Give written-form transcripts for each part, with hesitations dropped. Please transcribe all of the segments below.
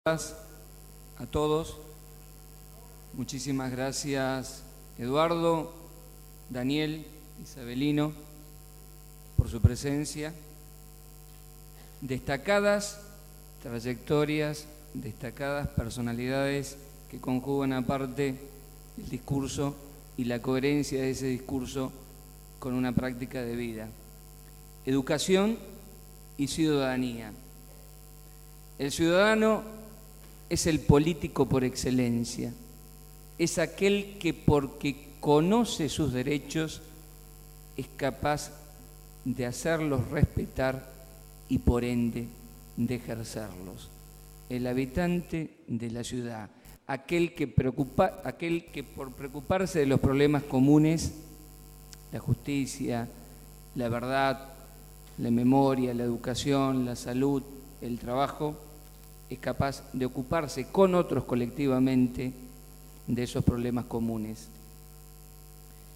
A todos, muchísimas gracias Eduardo, Daniel, Isabelino por su presencia. Destacadas trayectorias, destacadas personalidades que conjugan aparte el discurso y la coherencia de ese discurso con una práctica de vida. Educación y ciudadanía. El ciudadano es el político por excelencia, es aquel que porque conoce sus derechos es capaz de hacerlos respetar y por ende de ejercerlos. El habitante de la ciudad, aquel que por preocuparse de los problemas comunes, la justicia, la verdad, la memoria, la educación, la salud, el trabajo, es capaz de ocuparse con otros colectivamente de esos problemas comunes.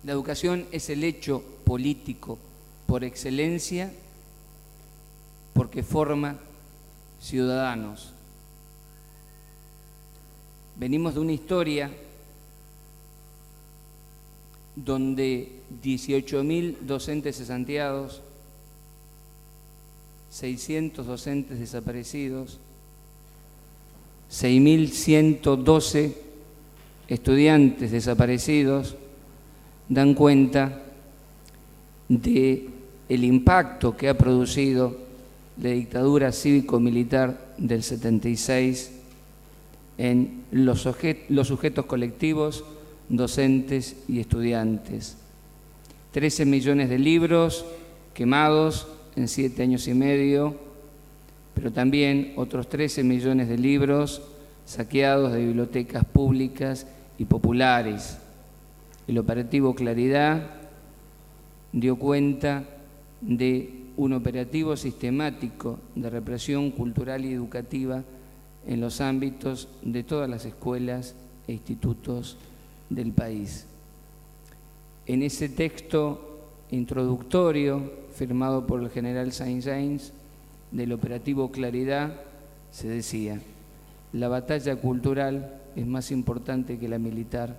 La educación es el hecho político por excelencia porque forma ciudadanos. Venimos de una historia donde 18.000 docentes cesanteados, 600 docentes desaparecidos, 6.112 estudiantes desaparecidos dan cuenta del impacto que ha producido la dictadura cívico-militar del 76 en los sujetos colectivos, docentes y estudiantes. 13 millones de libros quemados en 7 años y medio, pero también otros 13 millones de libros saqueados de bibliotecas públicas y populares. El operativo Claridad dio cuenta de un operativo sistemático de represión cultural y educativa en los ámbitos de todas las escuelas e institutos del país. En ese texto introductorio firmado por el general Saint-James del operativo Claridad se decía: la batalla cultural es más importante que la militar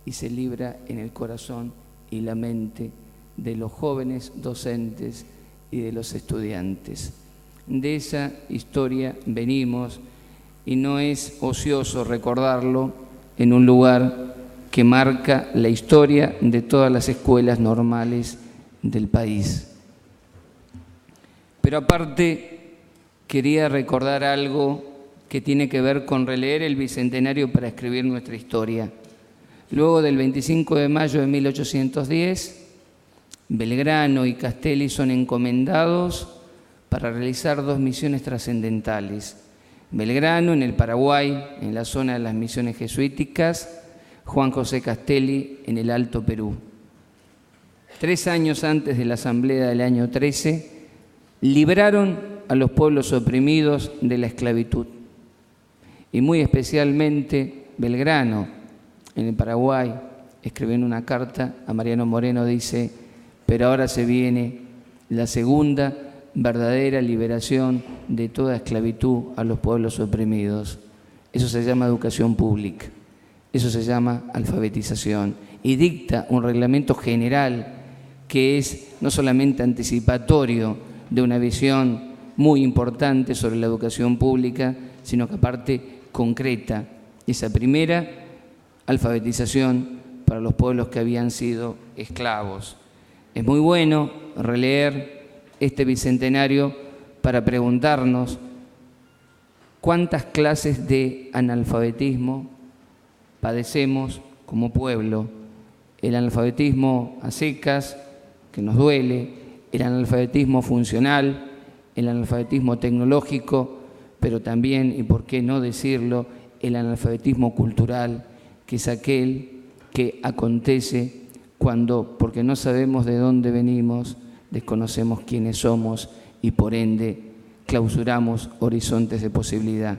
y se libra en el corazón y la mente de los jóvenes docentes y de los estudiantes. De esa historia venimos y no es ocioso recordarlo en un lugar que marca la historia de todas las escuelas normales del país. Pero aparte, quería recordar algo que tiene que ver con releer el Bicentenario para escribir nuestra historia. Luego del 25 de mayo de 1810, Belgrano y Castelli son encomendados para realizar 2 misiones trascendentales. Belgrano en el Paraguay, en la zona de las misiones jesuíticas, Juan José Castelli en el Alto Perú. 3 años antes de la asamblea del año 13, libraron a los pueblos oprimidos de la esclavitud. Y muy especialmente Belgrano, en el Paraguay, escribiendo una carta a Mariano Moreno, dice: pero ahora se viene la segunda verdadera liberación de toda esclavitud a los pueblos oprimidos. Eso se llama educación pública, eso se llama alfabetización, y dicta un reglamento general que es no solamente anticipatorio de una visión muy importante sobre la educación pública, sino que aparte concreta esa primera alfabetización para los pueblos que habían sido esclavos. Es muy bueno releer este bicentenario para preguntarnos cuántas clases de analfabetismo padecemos como pueblo. El analfabetismo a secas, que nos duele, el analfabetismo funcional, el analfabetismo tecnológico, pero también, y por qué no decirlo, el analfabetismo cultural, que es aquel que acontece cuando, porque no sabemos de dónde venimos, desconocemos quiénes somos y por ende clausuramos horizontes de posibilidad.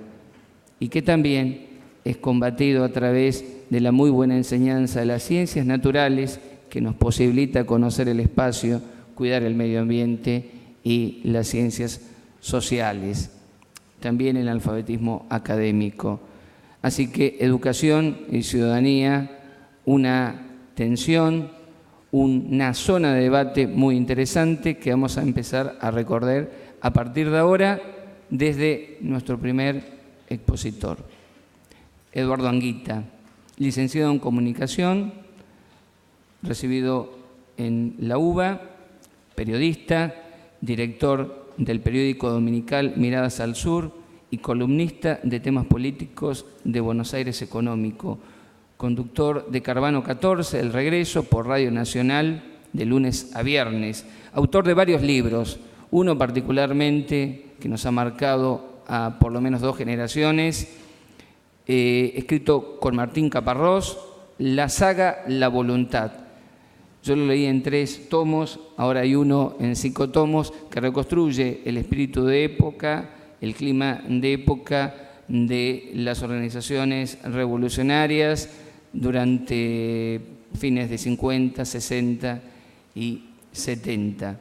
Y que también es combatido a través de la muy buena enseñanza de las ciencias naturales, que nos posibilita conocer el espacio, cuidar el medio ambiente y las ciencias sociales. también el alfabetismo académico. Así que educación y ciudadanía, una tensión, una zona de debate muy interesante que vamos a empezar a recorrer a partir de ahora desde nuestro primer expositor. Eduardo Anguita, licenciado en Comunicación, recibido en la UBA, periodista, director del periódico dominical Miradas al Sur y columnista de temas políticos de Buenos Aires Económico, conductor de Carvano 14, El Regreso, por Radio Nacional, de lunes a viernes, autor de varios libros, uno particularmente que nos ha marcado a por lo menos 2 generaciones, escrito con Martín Caparrós, la saga La Voluntad. Yo lo leí en 3 tomos, ahora hay uno en 5 tomos, que reconstruye el espíritu de época, el clima de época de las organizaciones revolucionarias durante fines de 50, 60 y 70.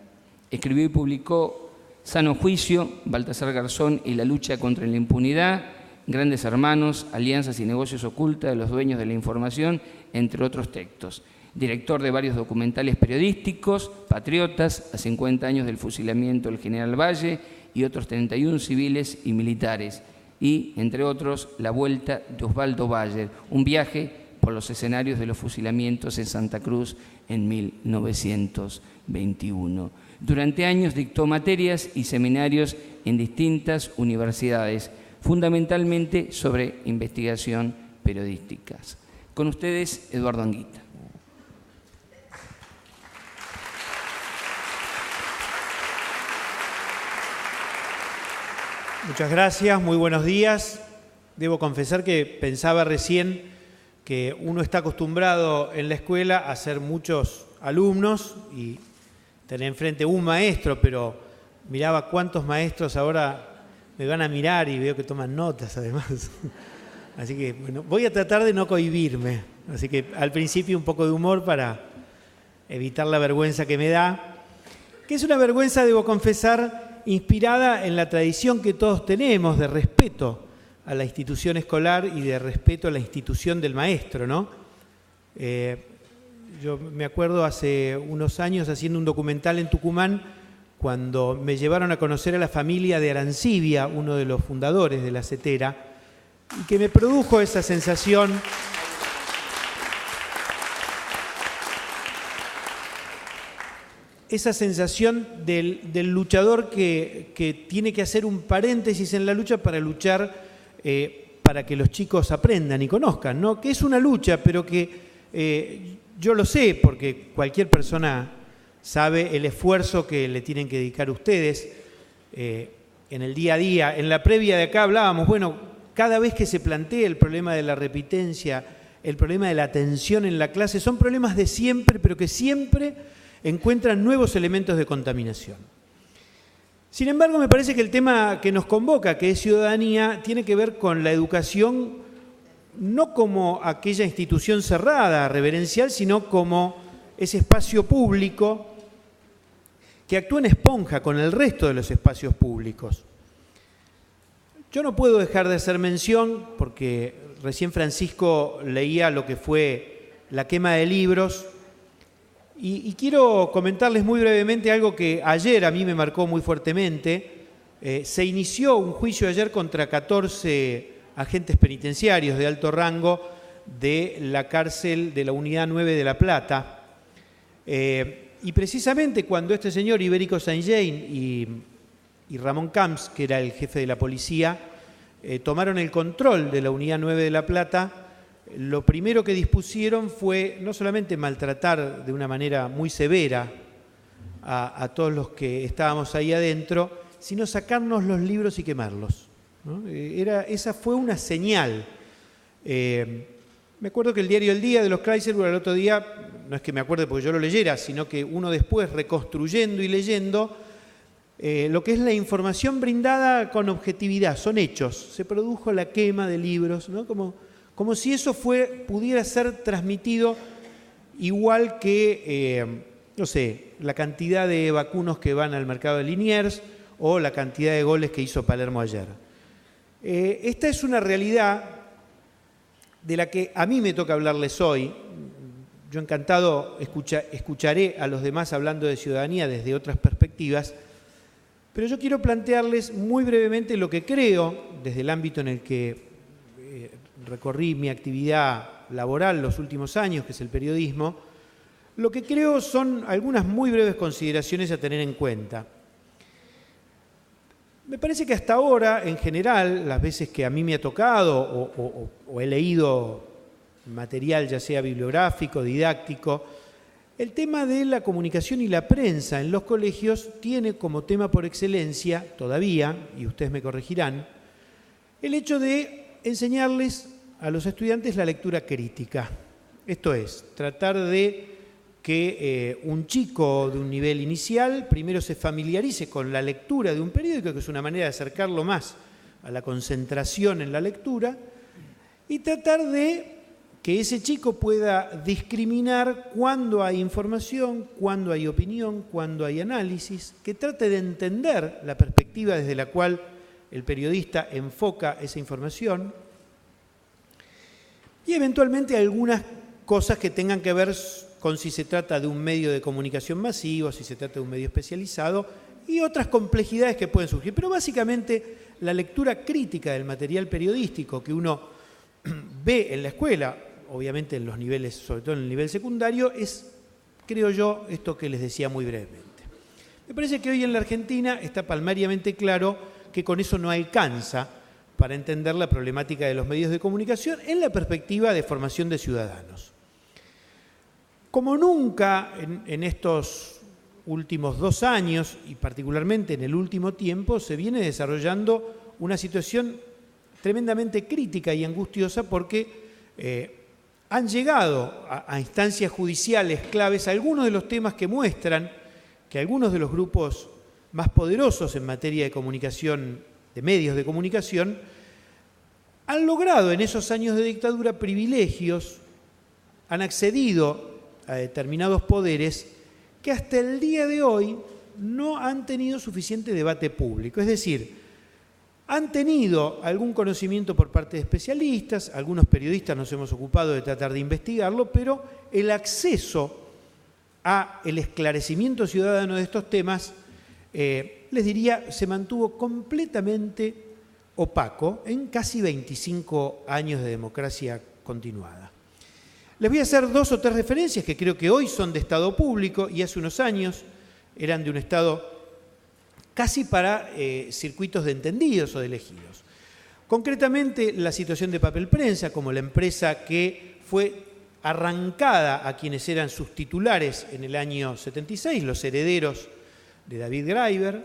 Escribió y publicó Sano Juicio, Baltasar Garzón y la lucha contra la impunidad, Grandes Hermanos, Alianzas y Negocios Ocultas de los Dueños de la Información, entre otros textos. Director de varios documentales periodísticos, Patriotas, a 50 años del fusilamiento del general Valle y otros 31 civiles y militares. Y, entre otros, La Vuelta de Osvaldo Bayer, un viaje por los escenarios de los fusilamientos en Santa Cruz en 1921. Durante años dictó materias y seminarios en distintas universidades, fundamentalmente sobre investigación periodística. Con ustedes, Eduardo Anguita. Muchas gracias, muy buenos días. Debo confesar que pensaba recién que uno está acostumbrado en la escuela a ser muchos alumnos y tener enfrente un maestro, pero miraba cuántos maestros ahora me van a mirar y veo que toman notas además. Así que, bueno, voy a tratar de no cohibirme. Así que al principio un poco de humor para evitar la vergüenza que me da, que es una vergüenza, debo confesar, inspirada en la tradición que todos tenemos de respeto a la institución escolar y de respeto a la institución del maestro, ¿no? Yo me acuerdo hace unos años haciendo un documental en Tucumán cuando me llevaron a conocer a la familia de Arancibia, uno de los fundadores de la CETERA, y que me produjo esa sensación del luchador que tiene que hacer un paréntesis en la lucha para luchar para que los chicos aprendan y conozcan, ¿no? Que es una lucha, pero que yo lo sé, porque cualquier persona sabe el esfuerzo que le tienen que dedicar ustedes en el día a día. En la previa de acá hablábamos, bueno, cada vez que se plantea el problema de la repitencia, el problema de la atención en la clase, son problemas de siempre, pero que siempre encuentran nuevos elementos de contaminación. Sin embargo, me parece que el tema que nos convoca, que es ciudadanía, tiene que ver con la educación, no como aquella institución cerrada, reverencial, sino como ese espacio público que actúa en esponja con el resto de los espacios públicos. Yo no puedo dejar de hacer mención, porque recién Francisco leía lo que fue la quema de libros, y quiero comentarles muy brevemente algo que ayer a mí me marcó muy fuertemente. Se inició un juicio ayer contra 14 agentes penitenciarios de alto rango de la cárcel de la Unidad 9 de La Plata. Y precisamente cuando este señor Ibérico Saint-Jean y Ramón Camps, que era el jefe de la policía, tomaron el control de la Unidad 9 de La Plata, lo primero que dispusieron fue no solamente maltratar de una manera muy severa a todos los que estábamos ahí adentro, sino sacarnos los libros y quemarlos, ¿no? Esa fue una señal. Me acuerdo que el diario El Día de los Kreiselberg el otro día, no es que me acuerde porque yo lo leyera, sino que uno después reconstruyendo y leyendo, lo que es la información brindada con objetividad, son hechos. Se produjo la quema de libros, ¿no? Como si eso pudiera ser transmitido igual que, no sé, la cantidad de vacunos que van al mercado de Liniers o la cantidad de goles que hizo Palermo ayer. Esta es una realidad de la que a mí me toca hablarles hoy. Yo encantado escucharé a los demás hablando de ciudadanía desde otras perspectivas, pero yo quiero plantearles muy brevemente lo que creo, desde el ámbito en el que recorrí mi actividad laboral los últimos años, que es el periodismo. Lo que creo son algunas muy breves consideraciones a tener en cuenta. Me parece que hasta ahora, en general, las veces que a mí me ha tocado o he leído material, ya sea bibliográfico, didáctico, el tema de la comunicación y la prensa en los colegios tiene como tema por excelencia, todavía, y ustedes me corregirán, el hecho de enseñarles a los estudiantes la lectura crítica. Esto es, tratar de que un chico de un nivel inicial primero se familiarice con la lectura de un periódico, que es una manera de acercarlo más a la concentración en la lectura, y tratar de que ese chico pueda discriminar cuándo hay información, cuándo hay opinión, cuándo hay análisis, que trate de entender la perspectiva desde la cual el periodista enfoca esa información y eventualmente algunas cosas que tengan que ver con si se trata de un medio de comunicación masivo, si se trata de un medio especializado y otras complejidades que pueden surgir. Pero básicamente la lectura crítica del material periodístico que uno ve en la escuela, obviamente en los niveles, sobre todo en el nivel secundario, es, creo yo, esto que les decía muy brevemente. Me parece que hoy en la Argentina está palmariamente claro que con eso no alcanza para entender la problemática de los medios de comunicación en la perspectiva de formación de ciudadanos. Como nunca en estos últimos 2 años, y particularmente en el último tiempo, se viene desarrollando una situación tremendamente crítica y angustiosa porque han llegado a instancias judiciales claves algunos de los temas que muestran que algunos de los grupos más poderosos en materia de comunicación, de medios de comunicación, han logrado en esos años de dictadura privilegios, han accedido a determinados poderes que hasta el día de hoy no han tenido suficiente debate público. Es decir, han tenido algún conocimiento por parte de especialistas, algunos periodistas nos hemos ocupado de tratar de investigarlo, pero el acceso al esclarecimiento ciudadano de estos temas, les diría, se mantuvo completamente opaco en casi 25 años de democracia continuada. Les voy a hacer 2 o 3 referencias que creo que hoy son de Estado público y hace unos años eran de un Estado casi para circuitos de entendidos o de elegidos. Concretamente, la situación de Papel Prensa, como la empresa que fue arrancada a quienes eran sus titulares en el año 76, los herederos de David Graeber,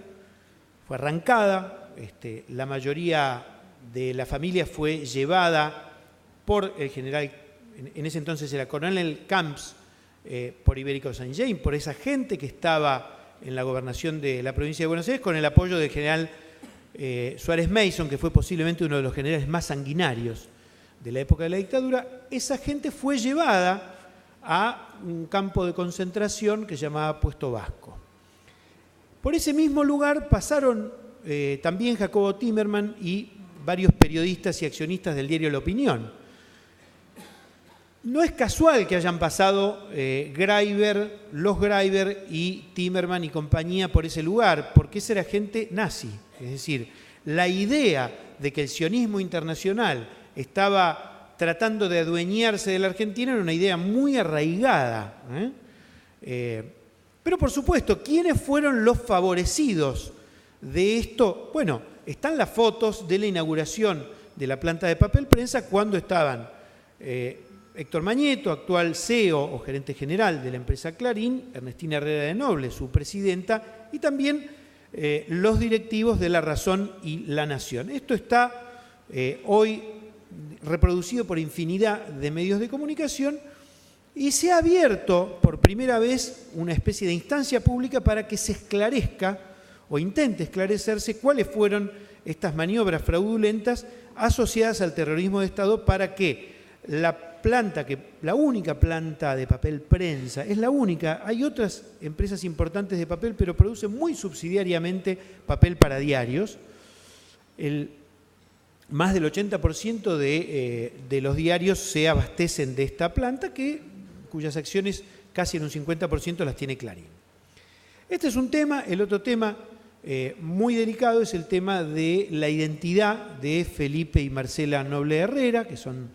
fue arrancada, la mayoría de la familia fue llevada por el general, en ese entonces era coronel Camps, por Ibérico Saint-Jean, por esa gente que estaba en la gobernación de la provincia de Buenos Aires, con el apoyo del general Suárez Mason, que fue posiblemente uno de los generales más sanguinarios de la época de la dictadura. Esa gente fue llevada a un campo de concentración que se llamaba Puesto Vasco. Por ese mismo lugar pasaron también Jacobo Timerman y varios periodistas y accionistas del diario La Opinión. No es casual que hayan pasado Graeber, los Graeber y Timerman y compañía por ese lugar, porque esa era gente nazi. Es decir, la idea de que el sionismo internacional estaba tratando de adueñarse de la Argentina era una idea muy arraigada. Pero por supuesto, ¿quiénes fueron los favorecidos de esto? Bueno, están las fotos de la inauguración de la planta de Papel Prensa cuando estaban Héctor Mañeto, actual CEO o gerente general de la empresa Clarín, Ernestina Herrera de Noble, su presidenta, y también los directivos de La Razón y La Nación. Esto está hoy reproducido por infinidad de medios de comunicación y se ha abierto por primera vez una especie de instancia pública para que se esclarezca o intente esclarecerse cuáles fueron estas maniobras fraudulentas asociadas al terrorismo de Estado para que la única planta de Papel Prensa, es la única, hay otras empresas importantes de papel, pero producen muy subsidiariamente papel para diarios. más del 80% de los diarios se abastecen de esta planta, cuyas acciones casi en un 50% las tiene Clarín. Este es un tema. El otro tema muy delicado es el tema de la identidad de Felipe y Marcela Noble Herrera, que son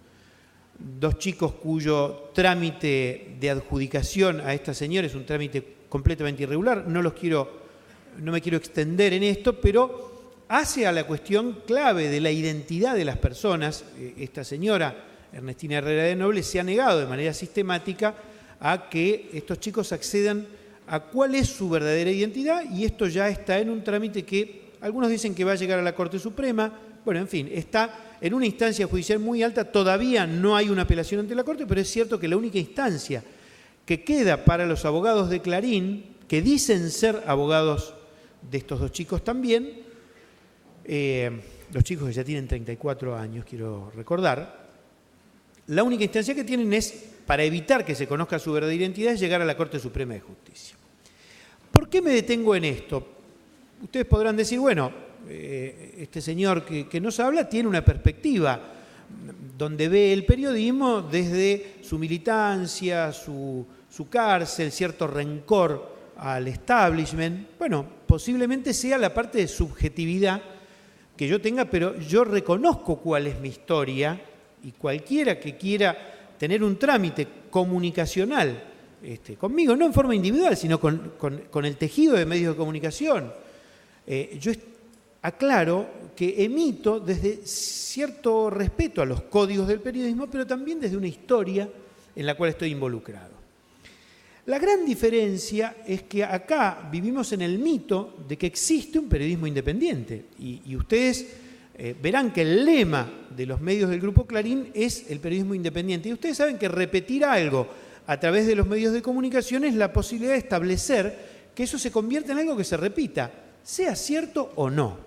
dos chicos cuyo trámite de adjudicación a esta señora es un trámite completamente irregular. No me quiero extender en esto, pero hace a la cuestión clave de la identidad de las personas. Esta señora, Ernestina Herrera de Noble, se ha negado de manera sistemática a que estos chicos accedan a cuál es su verdadera identidad, y esto ya está en un trámite que algunos dicen que va a llegar a la Corte Suprema. Bueno, en fin, está en una instancia judicial muy alta. Todavía no hay una apelación ante la Corte, pero es cierto que la única instancia que queda para los abogados de Clarín, que dicen ser abogados de estos dos chicos también, los chicos que ya tienen 34 años, quiero recordar, la única instancia que tienen es, para evitar que se conozca su verdadera identidad, es llegar a la Corte Suprema de Justicia. ¿Por qué me detengo en esto? Ustedes podrán decir, bueno, este señor que nos habla tiene una perspectiva donde ve el periodismo desde su militancia, su cárcel, cierto rencor al establishment. Bueno, posiblemente sea la parte de subjetividad que yo tenga, pero yo reconozco cuál es mi historia, y cualquiera que quiera tener un trámite comunicacional conmigo, no en forma individual, sino con el tejido de medios de comunicación, yo aclaro que emito desde cierto respeto a los códigos del periodismo, pero también desde una historia en la cual estoy involucrado. La gran diferencia es que acá vivimos en el mito de que existe un periodismo independiente, y ustedes verán que el lema de los medios del Grupo Clarín es el periodismo independiente. Y ustedes saben que repetir algo a través de los medios de comunicación es la posibilidad de establecer que eso se convierta en algo que se repita, sea cierto o no.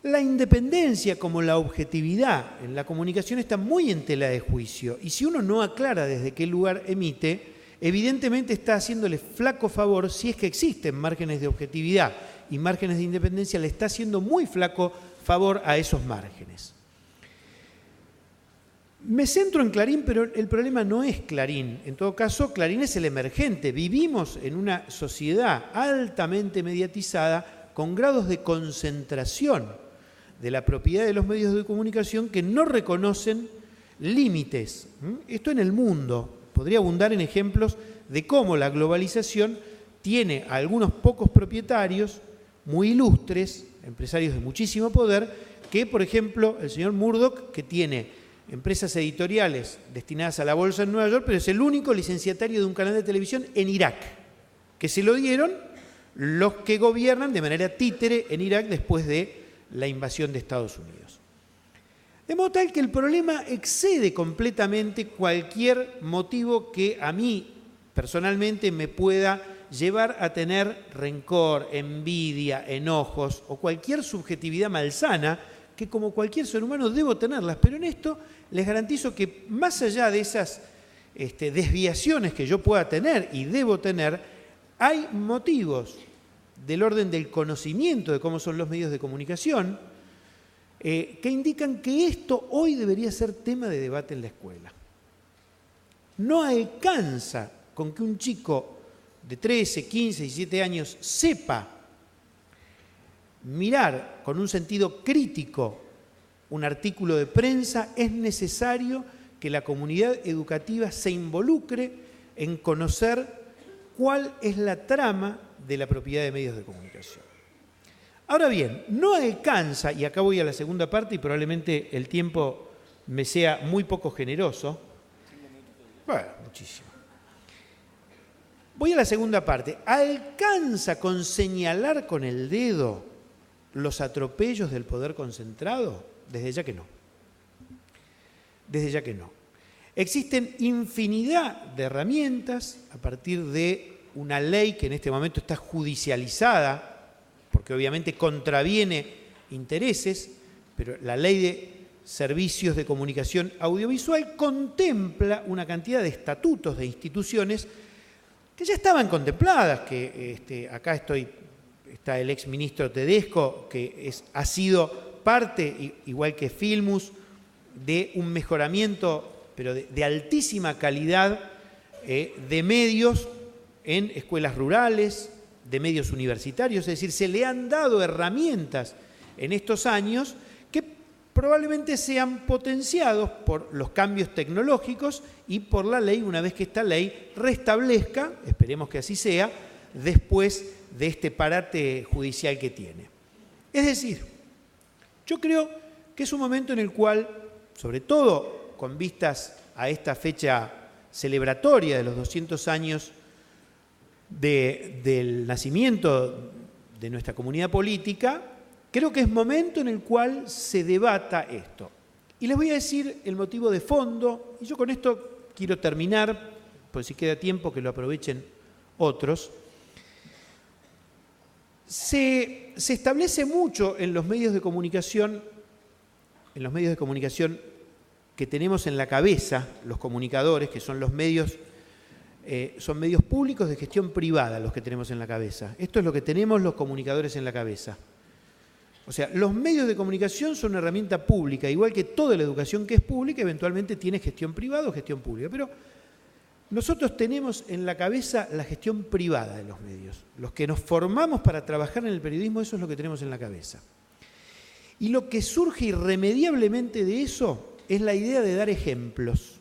La independencia, como la objetividad en la comunicación, está muy en tela de juicio, y si uno no aclara desde qué lugar emite, evidentemente está haciéndole flaco favor, si es que existen márgenes de objetividad y márgenes de independencia, le está haciendo muy flaco favor a esos márgenes. Me centro en Clarín, pero el problema no es Clarín. En todo caso, Clarín es el emergente. Vivimos en una sociedad altamente mediatizada, con grados de concentración de la propiedad de los medios de comunicación que no reconocen límites. Esto en el mundo. Podría abundar en ejemplos de cómo la globalización tiene a algunos pocos propietarios muy ilustres, empresarios de muchísimo poder, que, por ejemplo, el señor Murdoch, que tiene empresas editoriales destinadas a la bolsa en Nueva York, pero es el único licenciatario de un canal de televisión en Irak, que se lo dieron los que gobiernan de manera títere en Irak después de la invasión de Estados Unidos. De modo tal que el problema excede completamente cualquier motivo que a mí personalmente me pueda llevar a tener rencor, envidia, enojos o cualquier subjetividad malsana, que como cualquier ser humano debo tenerlas. Pero en esto les garantizo que más allá de esas desviaciones que yo pueda tener y debo tener, hay motivos del orden del conocimiento de cómo son los medios de comunicación que indican que esto hoy debería ser tema de debate en la escuela. No alcanza con que un chico de 13, 15, 17 años sepa mirar con un sentido crítico un artículo de prensa. Es necesario que la comunidad educativa se involucre en conocer cuál es la trama de la propiedad de medios de comunicación. Ahora bien, no alcanza, y acá voy a la segunda parte y probablemente el tiempo me sea muy poco generoso. Bueno, muchísimo. Voy a la segunda parte. ¿Alcanza con señalar con el dedo los atropellos del poder concentrado? Desde ya que no. Desde ya que no. Existen infinidad de herramientas a partir de una ley que en este momento está judicializada, porque obviamente contraviene intereses, pero la ley de servicios de comunicación audiovisual contempla una cantidad de estatutos de instituciones que ya estaban contempladas, que acá está el exministro Tedesco, que ha sido parte, igual que Filmus, de un mejoramiento, pero de altísima calidad, de medios en escuelas rurales, de medios universitarios. Es decir, se le han dado herramientas en estos años que probablemente sean potenciados por los cambios tecnológicos y por la ley, una vez que esta ley restablezca, esperemos que así sea, después de este parate judicial que tiene. Es decir, yo creo que es un momento en el cual, sobre todo con vistas a esta fecha celebratoria de los 200 años del nacimiento de nuestra comunidad política, creo que es momento en el cual se debata esto. Y les voy a decir el motivo de fondo, y yo con esto quiero terminar, pues si queda tiempo que lo aprovechen otros. Se establece mucho en los medios de comunicación, que tenemos en la cabeza los comunicadores, que son los medios, son medios públicos de gestión privada los que tenemos en la cabeza. Esto es lo que tenemos los comunicadores en la cabeza. O sea, los medios de comunicación son una herramienta pública, igual que toda la educación que es pública, eventualmente tiene gestión privada o gestión pública. Pero nosotros tenemos en la cabeza la gestión privada de los medios. Los que nos formamos para trabajar en el periodismo, eso es lo que tenemos en la cabeza. Y lo que surge irremediablemente de eso es la idea de dar ejemplos.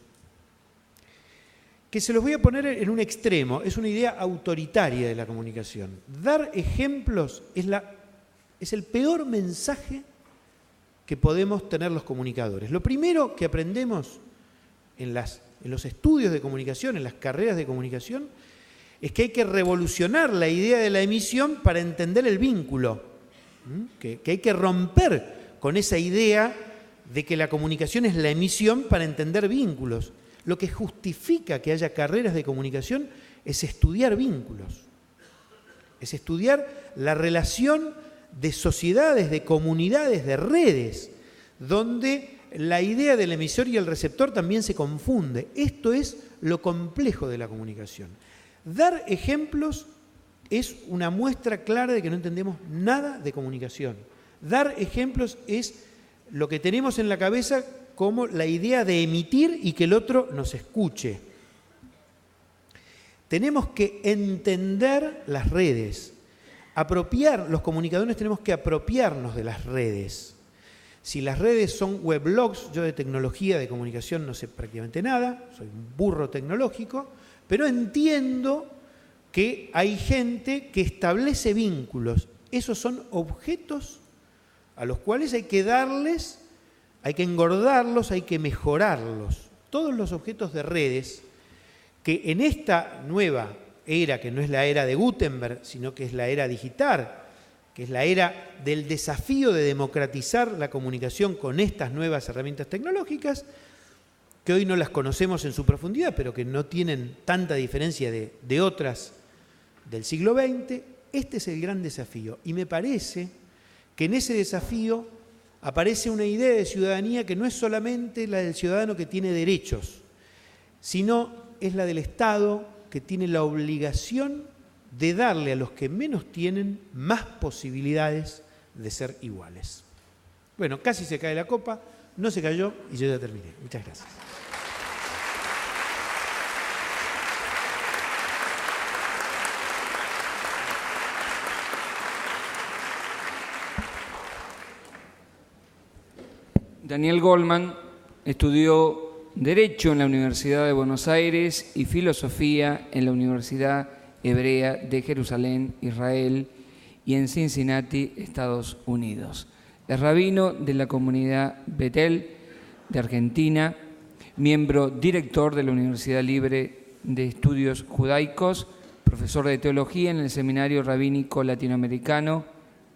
Que se los voy a poner en un extremo, es una idea autoritaria de la comunicación. Dar ejemplos es el peor mensaje que podemos tener los comunicadores. Lo primero que aprendemos en los estudios de comunicación, en las carreras de comunicación, es que hay que revolucionar la idea de la emisión para entender el vínculo, que hay que romper con esa idea de que la comunicación es la emisión para entender vínculos. Lo que justifica que haya carreras de comunicación es estudiar vínculos, es estudiar la relación de sociedades, de comunidades, de redes, donde la idea del emisor y el receptor también se confunde. Esto es lo complejo de la comunicación. Dar ejemplos es una muestra clara de que no entendemos nada de comunicación. Dar ejemplos es lo que tenemos en la cabeza como la idea de emitir y que el otro nos escuche. Tenemos que entender las redes. Los comunicadores tenemos que apropiarnos de las redes. Si las redes son weblogs, yo de tecnología, de comunicación no sé prácticamente nada, soy un burro tecnológico, pero entiendo que hay gente que establece vínculos. Esos son objetos a los cuales hay que darles, hay que engordarlos, hay que mejorarlos. Todos los objetos de redes que en esta nueva era, que no es la era de Gutenberg, sino que es la era digital, que es la era del desafío de democratizar la comunicación con estas nuevas herramientas tecnológicas, que hoy no las conocemos en su profundidad, pero que no tienen tanta diferencia de otras del siglo XX. Este es el gran desafío. Y me parece que en ese desafío aparece una idea de ciudadanía que no es solamente la del ciudadano que tiene derechos, sino es la del Estado, que tiene la obligación de darle a los que menos tienen más posibilidades de ser iguales. Bueno, casi se cae la copa, no se cayó y yo ya terminé. Muchas gracias. Daniel Goldman estudió Derecho en la Universidad de Buenos Aires y Filosofía en la Universidad Hebrea de Jerusalén, Israel, y en Cincinnati, Estados Unidos. Es rabino de la comunidad Betel de Argentina, miembro director de la Universidad Libre de Estudios Judaicos, profesor de teología en el Seminario Rabínico Latinoamericano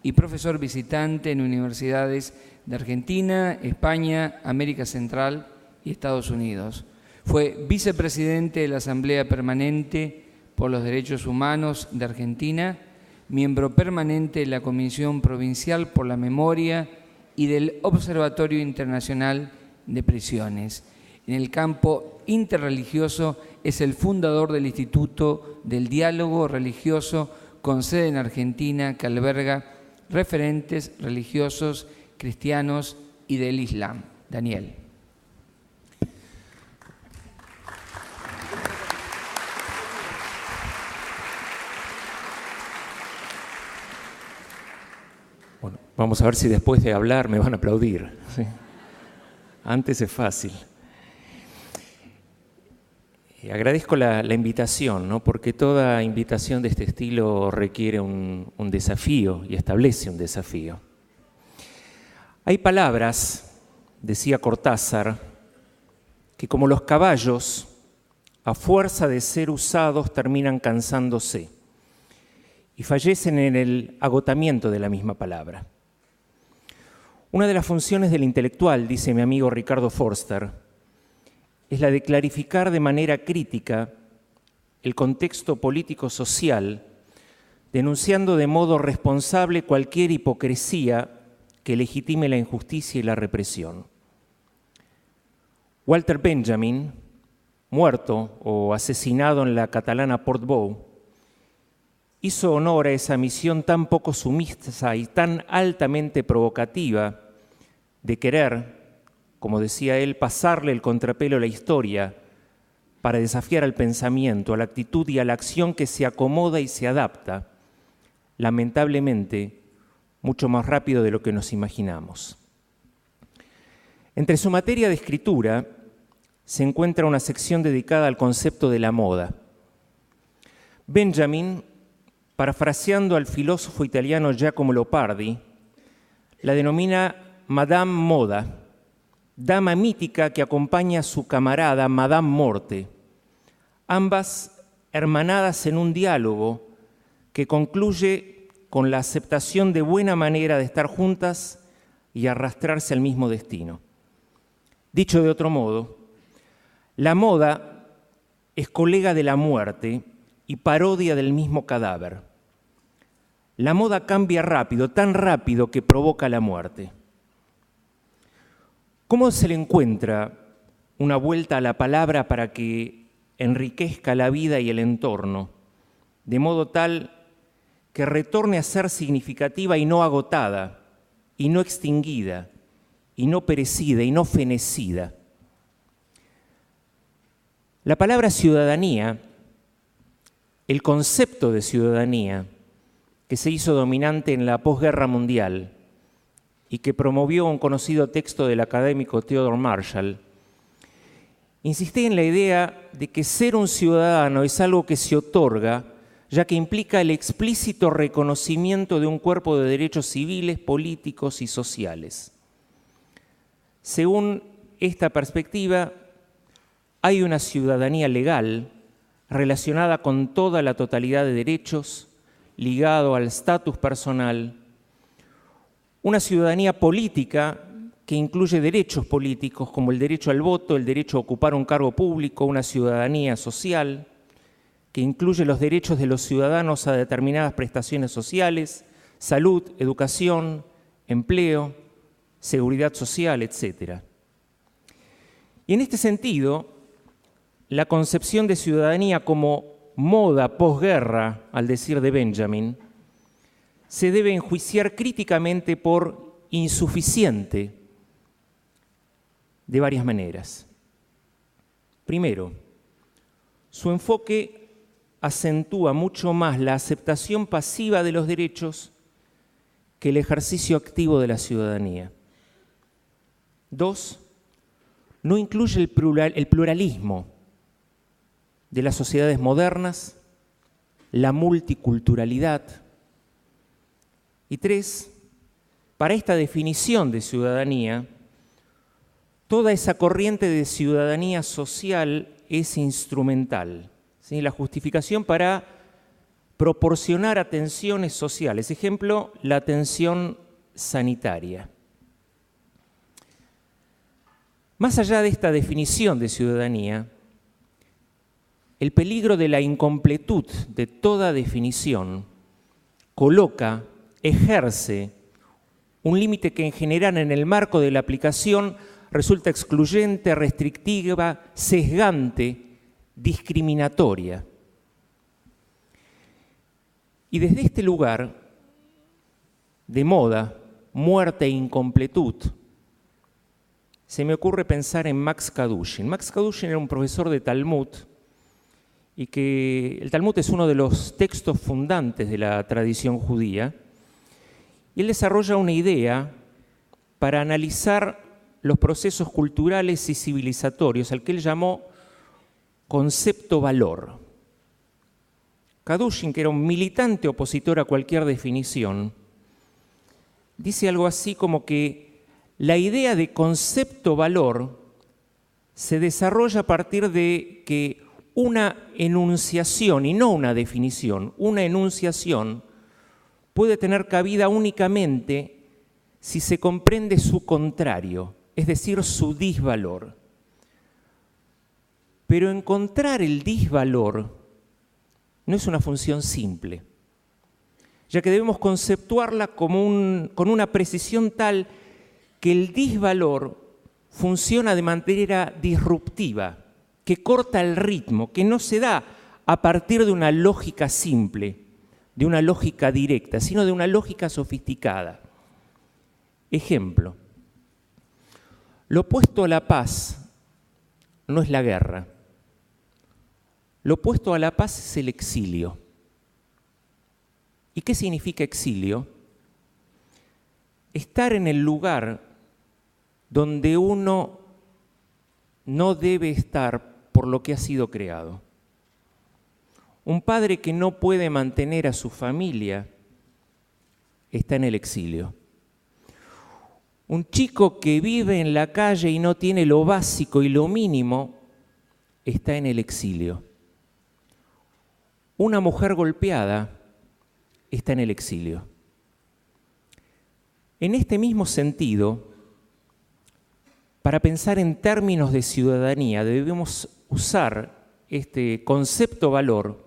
y profesor visitante en universidades de Argentina, España, América Central y Estados Unidos. Fue vicepresidente de la Asamblea Permanente por los Derechos Humanos de Argentina, miembro permanente de la Comisión Provincial por la Memoria y del Observatorio Internacional de Prisiones. En el campo interreligioso es el fundador del Instituto del Diálogo Religioso con sede en Argentina, que alberga referentes religiosos cristianos y del Islam. Daniel. Bueno, vamos a ver si después de hablar me van a aplaudir. ¿Sí? Antes es fácil. Agradezco la invitación, ¿no? Porque toda invitación de este estilo requiere un desafío y establece un desafío. Hay palabras, decía Cortázar, que como los caballos, a fuerza de ser usados, terminan cansándose y fallecen en el agotamiento de la misma palabra. Una de las funciones del intelectual, dice mi amigo Ricardo Forster, es la de clarificar de manera crítica el contexto político-social, denunciando de modo responsable cualquier hipocresía que legitime la injusticia y la represión. Walter Benjamin, muerto o asesinado en la catalana Portbou, hizo honor a esa misión tan poco sumisa y tan altamente provocativa de querer, como decía él, pasarle el contrapelo a la historia para desafiar al pensamiento, a la actitud y a la acción que se acomoda y se adapta, lamentablemente, mucho más rápido de lo que nos imaginamos. Entre su materia de escritura se encuentra una sección dedicada al concepto de la moda. Benjamin, parafraseando al filósofo italiano Giacomo Leopardi, la denomina Madame Moda, dama mítica que acompaña a su camarada Madame Morte, ambas hermanadas en un diálogo que concluye con la aceptación de buena manera de estar juntas y arrastrarse al mismo destino. Dicho de otro modo, la moda es colega de la muerte y parodia del mismo cadáver. La moda cambia rápido, tan rápido que provoca la muerte. ¿Cómo se le encuentra una vuelta a la palabra para que enriquezca la vida y el entorno, de modo tal que retorne a ser significativa y no agotada, y no extinguida, y no perecida, y no fenecida? La palabra ciudadanía, el concepto de ciudadanía, que se hizo dominante en la posguerra mundial, y que promovió un conocido texto del académico Theodore Marshall, insistí en la idea de que ser un ciudadano es algo que se otorga, ya que implica el explícito reconocimiento de un cuerpo de derechos civiles, políticos y sociales. Según esta perspectiva, hay una ciudadanía legal relacionada con toda la totalidad de derechos, ligado al estatus personal, una ciudadanía política que incluye derechos políticos como el derecho al voto, el derecho a ocupar un cargo público, una ciudadanía social que incluye los derechos de los ciudadanos a determinadas prestaciones sociales, salud, educación, empleo, seguridad social, etc. Y en este sentido, la concepción de ciudadanía como moda posguerra, al decir de Benjamin, se debe enjuiciar críticamente por insuficiente de varias maneras. Primero, su enfoque acentúa mucho más la aceptación pasiva de los derechos que el ejercicio activo de la ciudadanía. Dos, no incluye el pluralismo de las sociedades modernas, la multiculturalidad. Y tres, para esta definición de ciudadanía, toda esa corriente de ciudadanía social es instrumental, ¿sí? La justificación para proporcionar atenciones sociales. Ejemplo, la atención sanitaria. Más allá de esta definición de ciudadanía, el peligro de la incompletud de toda definición ejerce un límite que en general en el marco de la aplicación resulta excluyente, restrictiva, sesgante, discriminatoria. Y desde este lugar de moda muerte e incompletud, se me ocurre pensar en Max Kadushin. Max Kadushin era un profesor de Talmud, y que el Talmud es uno de los textos fundantes de la tradición judía, y él desarrolla una idea para analizar los procesos culturales y civilizatorios, al que él llamó concepto valor. Kadushin, que era un militante opositor a cualquier definición, dice algo así como que la idea de concepto valor se desarrolla a partir de que una enunciación, y no una definición, una enunciación puede tener cabida únicamente si se comprende su contrario, es decir, su disvalor. Pero encontrar el disvalor no es una función simple, ya que debemos conceptuarla con una precisión tal que el disvalor funciona de manera disruptiva, que corta el ritmo, que no se da a partir de una lógica simple, de una lógica directa, sino de una lógica sofisticada. Ejemplo, lo opuesto a la paz no es la guerra. Lo opuesto a la paz es el exilio. ¿Y qué significa exilio? Estar en el lugar donde uno no debe estar por lo que ha sido creado. Un padre que no puede mantener a su familia está en el exilio. Un chico que vive en la calle y no tiene lo básico y lo mínimo está en el exilio. Una mujer golpeada está en el exilio. En este mismo sentido, para pensar en términos de ciudadanía, debemos usar este concepto valor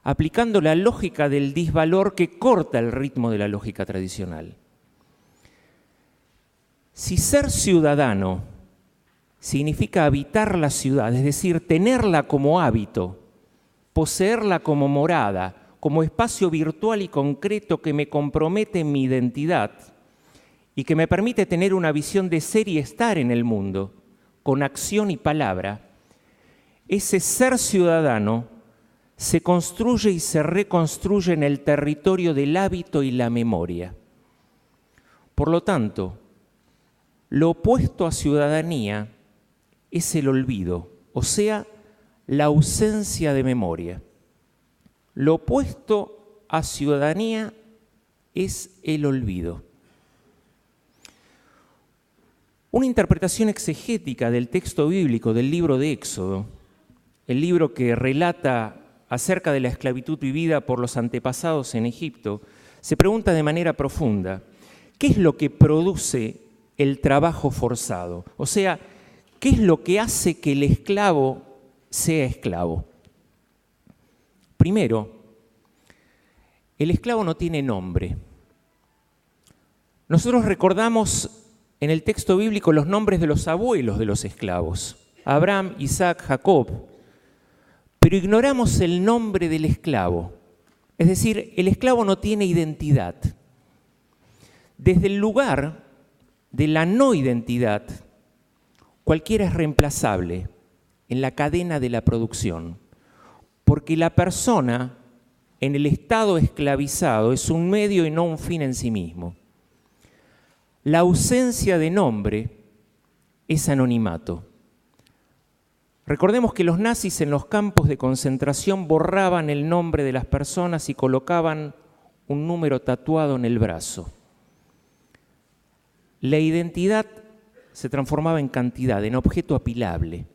aplicando la lógica del disvalor que corta el ritmo de la lógica tradicional. Si ser ciudadano significa habitar la ciudad, es decir, tenerla como hábito, poseerla como morada, como espacio virtual y concreto que me compromete en mi identidad y que me permite tener una visión de ser y estar en el mundo, con acción y palabra, ese ser ciudadano se construye y se reconstruye en el territorio del hábito y la memoria. Por lo tanto, lo opuesto a ciudadanía es el olvido, o sea, la ausencia de memoria. Lo opuesto a ciudadanía es el olvido. Una interpretación exegética del texto bíblico del libro de Éxodo, el libro que relata acerca de la esclavitud vivida por los antepasados en Egipto, se pregunta de manera profunda, ¿qué es lo que produce el trabajo forzado? O sea, ¿qué es lo que hace que el esclavo sea esclavo? Primero, el esclavo no tiene nombre. Nosotros recordamos en el texto bíblico los nombres de los abuelos de los esclavos, Abraham, Isaac, Jacob, pero ignoramos el nombre del esclavo. Es decir, el esclavo no tiene identidad. Desde el lugar de la no identidad, cualquiera es reemplazable en la cadena de la producción, porque la persona en el estado esclavizado es un medio y no un fin en sí mismo. La ausencia de nombre es anonimato. Recordemos que los nazis en los campos de concentración borraban el nombre de las personas y colocaban un número tatuado en el brazo. La identidad se transformaba en cantidad, en objeto apilable.